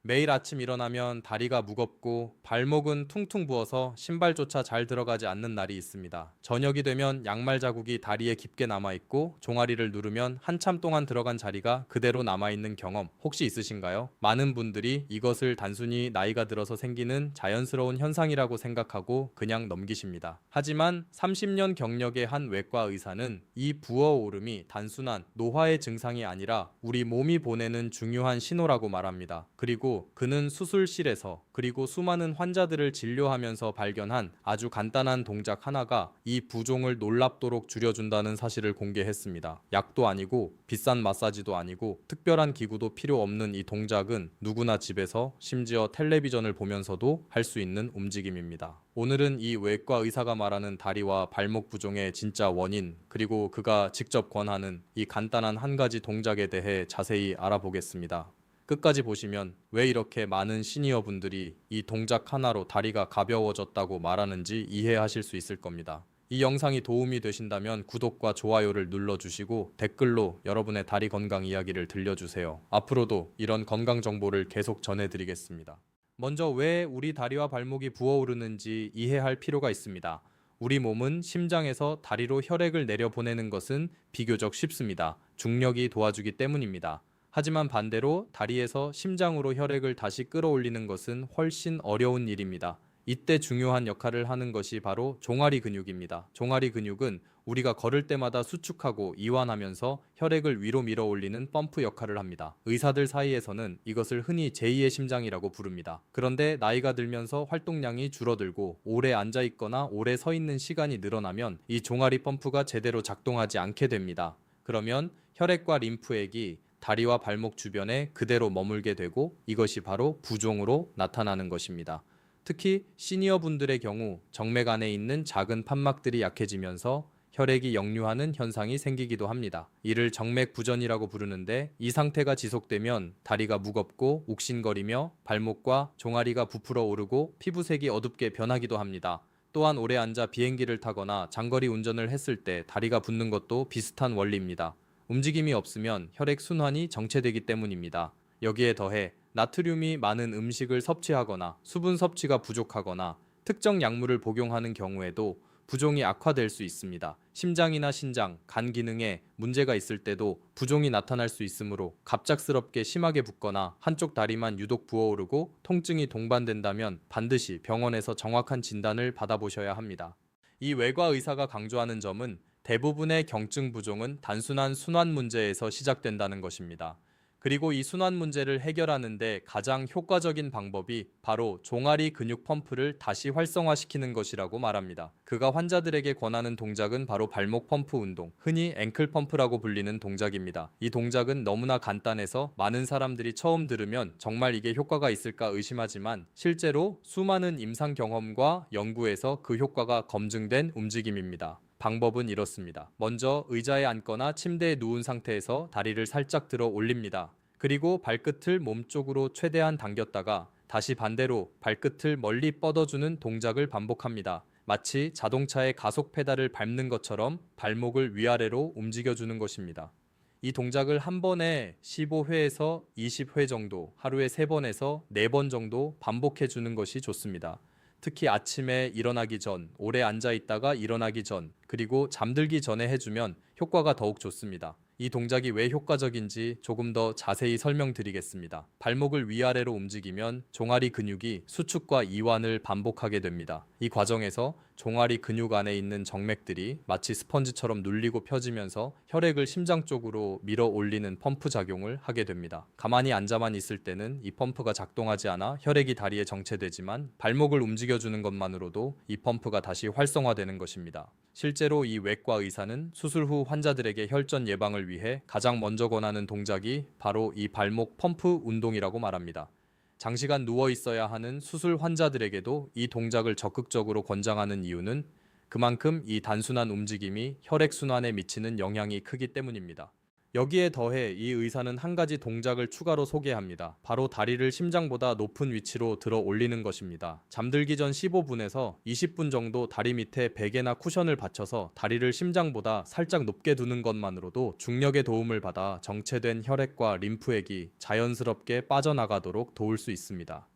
매일 아침 일어나면 다리가 무겁고 발목은 퉁퉁 부어서 신발조차 잘 들어가지 않는 날이 있습니다. 저녁이 되면 양말 자국이 다리에 깊게 남아있고 종아리를 누르면 한참 동안 들어간 자리가 그대로 남아있는 경험 혹시 있으신가요? 많은 분들이 이것을 단순히 나이가 들어서 생기는 자연스러운 현상이라고 생각하고 그냥 넘기십니다. 하지만 30년 경력의 한 외과 의사는 이 부어오름이 단순한 노화의 증상이 아니라 우리 몸이 보내는 중요한 신호라고 말합니다. 그리고 그는 수술실에서 그리고 수많은 환자들을 진료하면서 발견한 아주 간단한 동작 하나가 이 부종을 놀랍도록 줄여준다는 사실을 공개했습니다. 약도 아니고 비싼 마사지도 아니고 특별한 기구도 필요 없는 이 동작은 누구나 집에서 심지어 텔레비전을 보면서도 할 수 있는 움직임입니다. 오늘은 이 외과 의사가 말하는 다리와 발목 부종의 진짜 원인, 그리고 그가 직접 권하는 이 간단한 한 가지 동작에 대해 자세히 알아보겠습니다. 끝까지 보시면 왜 이렇게 많은 시니어 분들이 이 동작 하나로 다리가 가벼워졌다고 말하는지 이해하실 수 있을 겁니다. 이 영상이 도움이 되신다면 구독과 좋아요를 눌러주시고 댓글로 여러분의 다리 건강 이야기를 들려주세요. 앞으로도 이런 건강 정보를 계속 전해드리겠습니다. 먼저 왜 우리 다리와 발목이 부어오르는지 이해할 필요가 있습니다. 우리 몸은 심장에서 다리로 혈액을 내려보내는 것은 비교적 쉽습니다. 중력이 도와주기 때문입니다. 하지만 반대로 다리에서 심장으로 혈액을 다시 끌어올리는 것은 훨씬 어려운 일입니다. 이때 중요한 역할을 하는 것이 바로 종아리 근육입니다. 종아리 근육은 우리가 걸을 때마다 수축하고 이완하면서 혈액을 위로 밀어 올리는 펌프 역할을 합니다. 의사들 사이에서는 이것을 흔히 제2의 심장이라고 부릅니다. 그런데 나이가 들면서 활동량이 줄어들고 오래 앉아 있거나 오래 서 있는 시간이 늘어나면 이 종아리 펌프가 제대로 작동하지 않게 됩니다. 그러면 혈액과 림프액이 다리와 발목 주변에 그대로 머물게 되고 이것이 바로 부종으로 나타나는 것입니다. 특히 시니어 분들의 경우 정맥 안에 있는 작은 판막들이 약해지면서 혈액이 역류하는 현상이 생기기도 합니다. 이를 정맥 부전이라고 부르는데 이 상태가 지속되면 다리가 무겁고 욱신거리며 발목과 종아리가 부풀어 오르고 피부색이 어둡게 변하기도 합니다. 또한 오래 앉아 비행기를 타거나 장거리 운전을 했을 때 다리가 붓는 것도 비슷한 원리입니다. 움직임이 없으면 혈액 순환이 정체되기 때문입니다. 여기에 더해 나트륨이 많은 음식을 섭취하거나 수분 섭취가 부족하거나 특정 약물을 복용하는 경우에도 부종이 악화될 수 있습니다. 심장이나 신장, 간 기능에 문제가 있을 때도 부종이 나타날 수 있으므로 갑작스럽게 심하게 붓거나 한쪽 다리만 유독 부어오르고 통증이 동반된다면 반드시 병원에서 정확한 진단을 받아보셔야 합니다. 이 외과 의사가 강조하는 점은 대부분의 경증 부종은 단순한 순환 문제에서 시작된다는 것입니다. 그리고 이 순환 문제를 해결하는데 가장 효과적인 방법이 바로 종아리 근육 펌프를 다시 활성화시키는 것이라고 말합니다. 그가 환자들에게 권하는 동작은 바로 발목 펌프 운동, 흔히 앵클 펌프라고 불리는 동작입니다. 이 동작은 너무나 간단해서 많은 사람들이 처음 들으면 정말 이게 효과가 있을까 의심하지만 실제로 수많은 임상 경험과 연구에서 그 효과가 검증된 움직임입니다. 방법은 이렇습니다. 먼저 의자에 앉거나 침대에 누운 상태에서 다리를 살짝 들어 올립니다. 그리고 발끝을 몸쪽으로 최대한 당겼다가 다시 반대로 발끝을 멀리 뻗어주는 동작을 반복합니다. 마치 자동차의 가속 페달을 밟는 것처럼 발목을 위아래로 움직여주는 것입니다. 이 동작을 한 번에 15회에서 20회 정도, 하루에 3번에서 4번 정도 반복해 주는 것이 좋습니다. 특히 아침에 일어나기 전, 오래 앉아 있다가 일어나기 전, 그리고 잠들기 전에 해주면 효과가 더욱 좋습니다. 이 동작이 왜 효과적인지 조금 더 자세히 설명드리겠습니다. 발목을 위아래로 움직이면 종아리 근육이 수축과 이완을 반복하게 됩니다. 이 과정에서 종아리 근육 안에 있는 정맥들이 마치 스펀지처럼 눌리고 펴지면서 혈액을 심장 쪽으로 밀어 올리는 펌프 작용을 하게 됩니다. 가만히 앉아만 있을 때는 이 펌프가 작동하지 않아 혈액이 다리에 정체되지만 발목을 움직여주는 것만으로도 이 펌프가 다시 활성화되는 것입니다. 실제로 이 외과 의사는 수술 후 환자들에게 혈전 예방을 위해 가장 먼저 권하는 동작이 바로 이 발목 펌프 운동이라고 말합니다. 장시간 누워 있어야 하는 수술 환자들에게도 이 동작을 적극적으로 권장하는 이유는 그만큼 이 단순한 움직임이 혈액순환에 미치는 영향이 크기 때문입니다. 여기에 더해 이 의사는 한 가지 동작을 추가로 소개합니다. 바로 다리를 심장보다 높은 위치로 들어 올리는 것입니다. 잠들기 전 15분에서 20분 정도 다리 밑에 베개나 쿠션을 받쳐서 다리를 심장보다 살짝 높게 두는 것만으로도 중력의 도움을 받아 정체된 혈액과 림프액이 자연스럽게 빠져나가도록 도울 수 있습니다.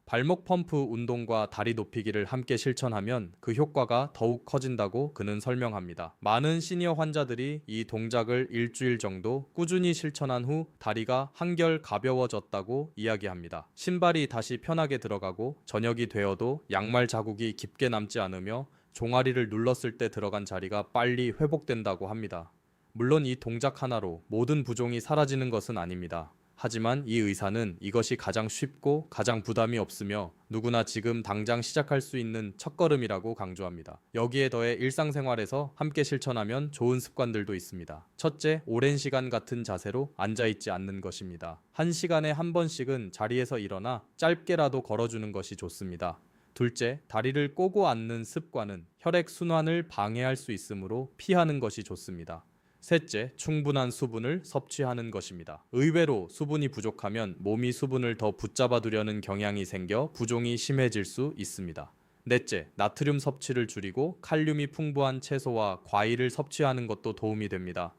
발목 펌프 운동과 다리 높이기를 함께 실천하면 그 효과가 더욱 커진다고 그는 설명합니다. 많은 시니어 환자들이 이 동작을 일주일 정도 꾸준히 실천한 후 다리가 한결 가벼워졌다고 이야기합니다. 신발이 다시 편하게 들어가고 저녁이 되어도 양말 자국이 깊게 남지 않으며 종아리를 눌렀을 때 들어간 자리가 빨리 회복된다고 합니다. 물론 이 동작 하나로 모든 부종이 사라지는 것은 아닙니다. 하지만 이 의사는 이것이 가장 쉽고 가장 부담이 없으며 누구나 지금 당장 시작할 수 있는 첫걸음이라고 강조합니다. 여기에 더해 일상생활에서 함께 실천하면 좋은 습관들도 있습니다. 첫째, 오랜 시간 같은 자세로 앉아있지 않는 것입니다. 한 시간에 한 번씩은 자리에서 일어나 짧게라도 걸어주는 것이 좋습니다. 둘째, 다리를 꼬고 앉는 습관은 혈액 순환을 방해할 수 있으므로 피하는 것이 좋습니다. 셋째, 충분한 수분을 섭취하는 것입니다. 의외로 수분이 부족하면 몸이 수분을 더 붙잡아 두려는 경향이 생겨 부종이 심해질 수 있습니다. 넷째, 나트륨 섭취를 줄이고 칼륨이 풍부한 채소와 과일을 섭취하는 것도 도움이 됩니다.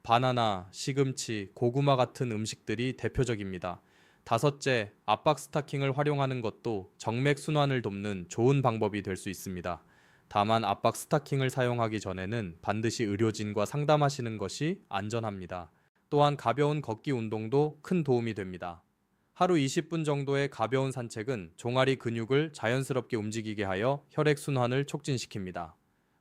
바나나, 시금치, 고구마 같은 음식들이 대표적입니다. 다섯째, 압박 스타킹을 활용하는 것도 정맥 순환을 돕는 좋은 방법이 될 수 있습니다. 다만 압박 스타킹을 사용하기 전에는 반드시 의료진과 상담하시는 것이 안전합니다. 또한 가벼운 걷기 운동도 큰 도움이 됩니다. 하루 20분 정도의 가벼운 산책은 종아리 근육을 자연스럽게 움직이게 하여 혈액순환을 촉진시킵니다.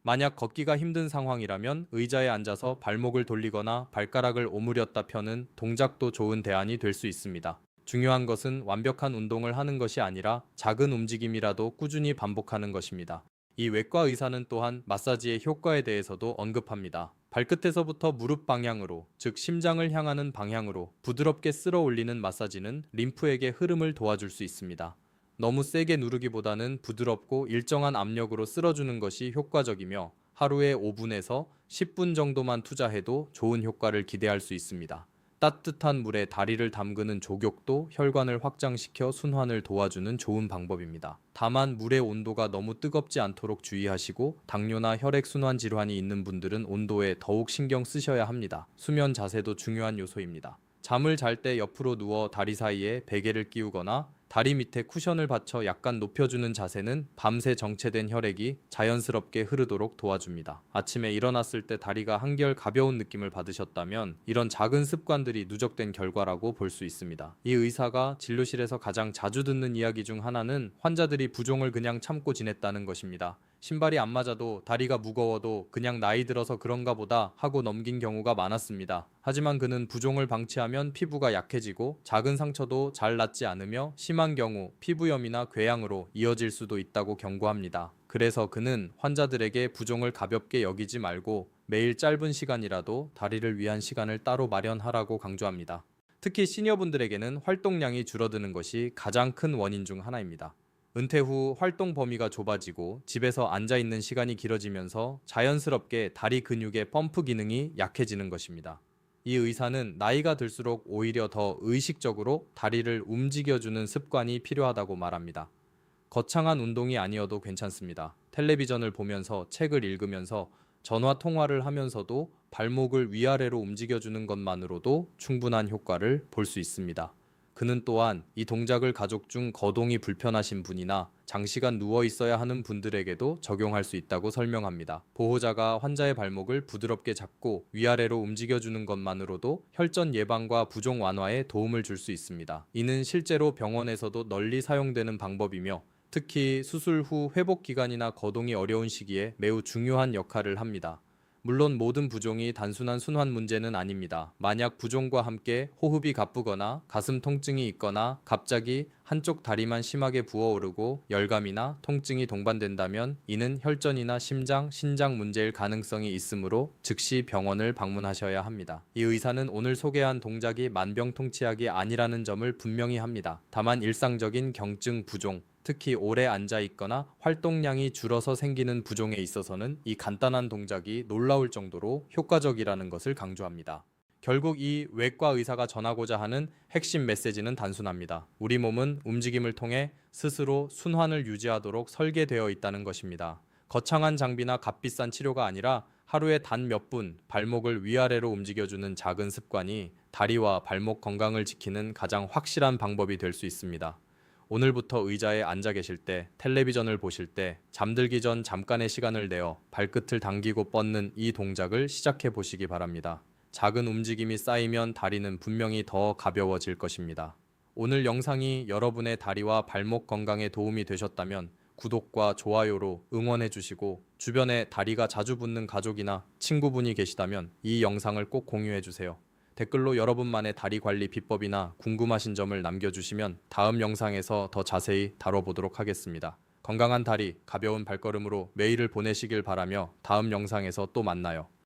만약 걷기가 힘든 상황이라면 의자에 앉아서 발목을 돌리거나 발가락을 오므렸다 펴는 동작도 좋은 대안이 될 수 있습니다. 중요한 것은 완벽한 운동을 하는 것이 아니라 작은 움직임이라도 꾸준히 반복하는 것입니다. 이 외과 의사는 또한 마사지의 효과에 대해서도 언급합니다. 발끝에서부터 무릎 방향으로, 즉 심장을 향하는 방향으로 부드럽게 쓸어 올리는 마사지는 림프액의 흐름을 도와줄 수 있습니다. 너무 세게 누르기보다는 부드럽고 일정한 압력으로 쓸어주는 것이 효과적이며 하루에 5분에서 10분 정도만 투자해도 좋은 효과를 기대할 수 있습니다. 따뜻한 물에 다리를 담그는 족욕도 혈관을 확장시켜 순환을 도와주는 좋은 방법입니다. 다만 물의 온도가 너무 뜨겁지 않도록 주의하시고 당뇨나 혈액순환 질환이 있는 분들은 온도에 더욱 신경 쓰셔야 합니다. 수면 자세도 중요한 요소입니다. 잠을 잘 때 옆으로 누워 다리 사이에 베개를 끼우거나 다리 밑에 쿠션을 받쳐 약간 높여주는 자세는 밤새 정체된 혈액이 자연스럽게 흐르도록 도와줍니다. 아침에 일어났을 때 다리가 한결 가벼운 느낌을 받으셨다면 이런 작은 습관들이 누적된 결과라고 볼 수 있습니다. 이 의사가 진료실에서 가장 자주 듣는 이야기 중 하나는 환자들이 부종을 그냥 참고 지냈다는 것입니다. 신발이 안 맞아도 다리가 무거워도 그냥 나이 들어서 그런가 보다 하고 넘긴 경우가 많았습니다. 하지만 그는 부종을 방치하면 피부가 약해지고 작은 상처도 잘 낫지 않으며 심한 경우 피부염이나 궤양으로 이어질 수도 있다고 경고합니다. 그래서 그는 환자들에게 부종을 가볍게 여기지 말고 매일 짧은 시간이라도 다리를 위한 시간을 따로 마련하라고 강조합니다. 특히 시니어분들에게는 활동량이 줄어드는 것이 가장 큰 원인 중 하나입니다. 은퇴 후 활동 범위가 좁아지고 집에서 앉아있는 시간이 길어지면서 자연스럽게 다리 근육의 펌프 기능이 약해지는 것입니다. 이 의사는 나이가 들수록 오히려 더 의식적으로 다리를 움직여주는 습관이 필요하다고 말합니다. 거창한 운동이 아니어도 괜찮습니다. 텔레비전을 보면서 책을 읽으면서 전화 통화를 하면서도 발목을 위아래로 움직여주는 것만으로도 충분한 효과를 볼 수 있습니다. 그는 또한 이 동작을 가족 중 거동이 불편하신 분이나 장시간 누워 있어야 하는 분들에게도 적용할 수 있다고 설명합니다. 보호자가 환자의 발목을 부드럽게 잡고 위아래로 움직여주는 것만으로도 혈전 예방과 부종 완화에 도움을 줄 수 있습니다. 이는 실제로 병원에서도 널리 사용되는 방법이며 특히 수술 후 회복 기간이나 거동이 어려운 시기에 매우 중요한 역할을 합니다. 물론 모든 부종이 단순한 순환 문제는 아닙니다. 만약 부종과 함께 호흡이 가쁘거나 가슴 통증이 있거나 갑자기 한쪽 다리만 심하게 부어오르고 열감이나 통증이 동반된다면 이는 혈전이나 심장, 신장 문제일 가능성이 있으므로 즉시 병원을 방문하셔야 합니다. 이 의사는 오늘 소개한 동작이 만병통치약이 아니라는 점을 분명히 합니다. 다만 일상적인 경증 부종, 특히 오래 앉아 있거나 활동량이 줄어서 생기는 부종에 있어서는 이 간단한 동작이 놀라울 정도로 효과적이라는 것을 강조합니다. 결국 이 외과 의사가 전하고자 하는 핵심 메시지는 단순합니다. 우리 몸은 움직임을 통해 스스로 순환을 유지하도록 설계되어 있다는 것입니다. 거창한 장비나 값비싼 치료가 아니라 하루에 단 몇 분 발목을 위아래로 움직여주는 작은 습관이 다리와 발목 건강을 지키는 가장 확실한 방법이 될 수 있습니다. 오늘부터 의자에 앉아 계실 때, 텔레비전을 보실 때, 잠들기 전 잠깐의 시간을 내어 발끝을 당기고 뻗는 이 동작을 시작해 보시기 바랍니다. 작은 움직임이 쌓이면 다리는 분명히 더 가벼워질 것입니다. 오늘 영상이 여러분의 다리와 발목 건강에 도움이 되셨다면 구독과 좋아요로 응원해 주시고 주변에 다리가 자주 붓는 가족이나 친구분이 계시다면 이 영상을 꼭 공유해 주세요. 댓글로 여러분만의 다리 관리 비법이나 궁금하신 점을 남겨주시면 다음 영상에서 더 자세히 다뤄보도록 하겠습니다. 건강한 다리, 가벼운 발걸음으로 매일을 보내시길 바라며 다음 영상에서 또 만나요.